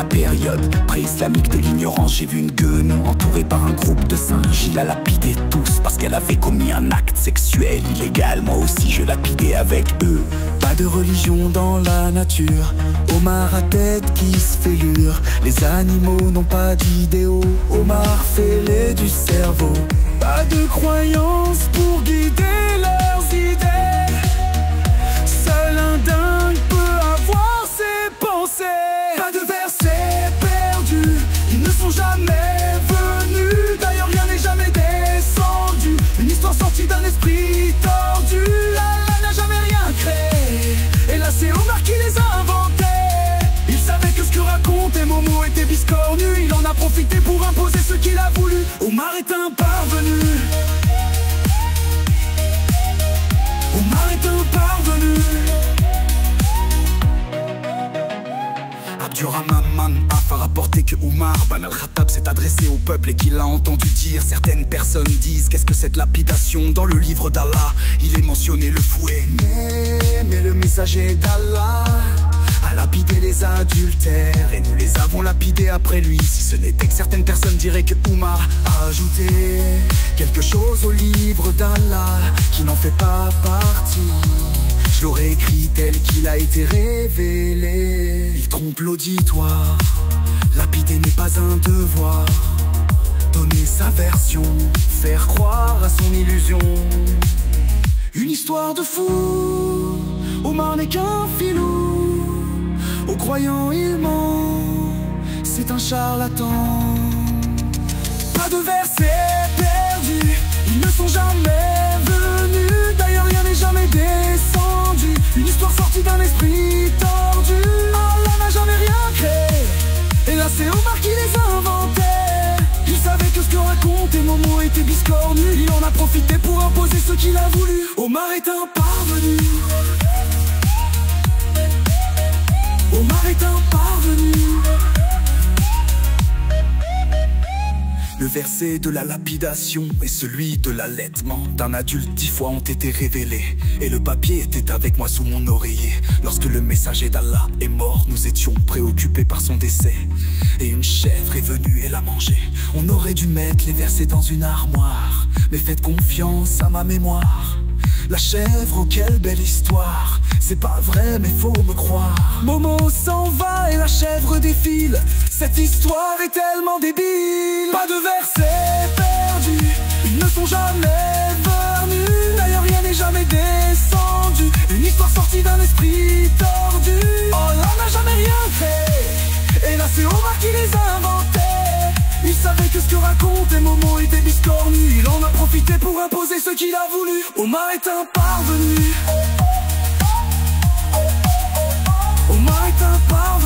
période pré-islamique de l'ignorance. J'ai vu une gueule entourée par un groupe de singes. Il la lapidé tous parce qu'elle avait commis un acte sexuel illégal. Moi aussi je lapidais avec eux. Pas de religion dans la nature, Omar à tête qui se fait lure. Les animaux n'ont pas d'idéaux, Omar fait-les du cerveau. Pas de croyance pour guider leurs idées. Seul un dingue peut avoir ses pensées. Pas de versets perdus, ils ne sont jamais venus. D'ailleurs rien n'est jamais descendu. Une histoire sortie d'un esprit tordu. Allah n'a jamais rien créé, et là c'est Omar qui les a inventés. Il savait que ce que racontait Momo était biscornu. Il en a profité pour imposer ce qu'il a voulu. Omar est un parvenu. Omar est un parvenu. Abdurrahman a rapporté que Omar Ben al-Khattab s'est adressé au peuple et qu'il a entendu dire. Certaines personnes disent: qu'est-ce que cette lapidation? Dans le livre d'Allah, il est mentionné le fouet. Mais le messager d'Allah a lapidé les adultères, et nous les avons lapidés après lui. Si ce n'était que certaines personnes diraient que Omar a ajouté quelque chose au livre d'Allah qui n'en fait pas partie. Je l'aurais écrit tel qu'il a été révélé. Il trompe l'auditoire, lapider n'est pas un devoir. Donner sa version, faire croire à son illusion. Une histoire de fou, Omar n'est qu'un filou. Aux croyants il ment, c'est un charlatan. Pas de versets perdus, ils ne sont jamais venus. D'ailleurs rien n'est jamais descendu. Une histoire sortie d'un esprit tordu. Allah n'a jamais rien créé, et là c'est Omar qui les a inventés. Il savait que ce que racontait Momo était biscornu. Il en a profité pour imposer ce qu'il a voulu. Omar est un parvenu. Omar est un parvenu. Le verset de la lapidation et celui de l'allaitement d'un adulte 10 fois ont été révélés, et le papier était avec moi sous mon oreiller. Lorsque le messager d'Allah est mort, nous étions préoccupés par son décès, et une chèvre est venue et l'a mangé. On aurait dû mettre les versets dans une armoire, mais faites confiance à ma mémoire. La chèvre, oh quelle belle histoire. C'est pas vrai mais faut me croire. Momo s'en va et la chèvre défile. Cette histoire est tellement débile. Pas de versets perdus, ils ne sont jamais venus. D'ailleurs rien n'est jamais descendu. Une histoire sortie d'un esprit tordu. Oh là n'a jamais rien fait, et là c'est Omar qui les a inventés. Il savait que ce que racontait Momo était biscornu. Il en a profité pour imposer ce qu'il a voulu. Omar est un parvenu. Omar est un parvenu.